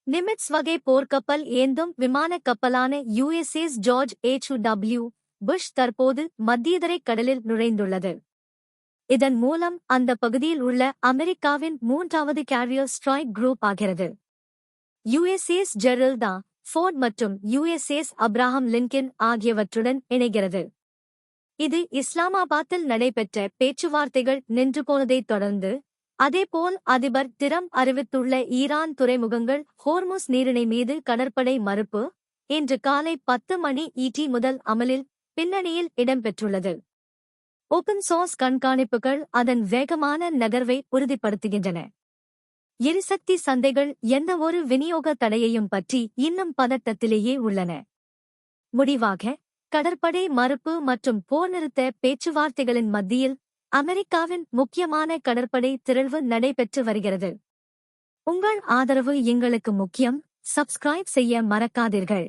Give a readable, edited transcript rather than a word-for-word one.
Nimitz வகை போர்க்கப்பல் ஏந்தும் விமானக் கப்பலான USS ஜார்ஜ் H.W. புஷ் தற்போது மத்தியதரைக் கடலில் நுழைந்துள்ளது. இதன் மூலம் அந்த பகுதியில் உள்ள அமெரிக்காவின் 3வது கேரியர் ஸ்ட்ரைக் குரூப் ஆகிறது. USS ஜெரல்டா ஃபோர்ட் மற்றும் USS அப்ரஹாம் லிங்கன் ஆகியவற்றுடன் இணைகிறது. இது இஸ்லாமாபாத்தில் நடைபெற்ற பேச்சுவார்த்தைகள் நின்று போனதைத் தொடர்ந்து, அதேபோல் அதிபர் டிரம்ப் அறிவித்துள்ள ஈரான் துறைமுகங்கள் ஹோர்முஸ் நீரிணை மீது கடற்படை மறுப்பு இன்று காலை 10 மணி ET முதல் அமலில் பின்னணியில் இடம்பெற்றுள்ளது. ஓபன் சோர்ஸ் கண்காணிப்புகள் அதன் வேகமான நகர்வை உறுதிப்படுத்துகின்றன. எரிசக்தி சந்தைகள் எந்தவொரு விநியோக தடையையும் பற்றி இன்னும் பதட்டத்திலேயே உள்ளன. முடிவாக, கடற்படை மறுப்பு மற்றும் போர் நிறுத்த பேச்சுவார்த்தைகளின் மத்தியில் அமெரிக்காவின் முக்கியமான கடற்படை திரள்வு நடைபெற்று வருகிறது. உங்கள் ஆதரவு எங்களுக்கு முக்கியம். சப்ஸ்கிரைப் செய்ய மறக்காதீர்கள்.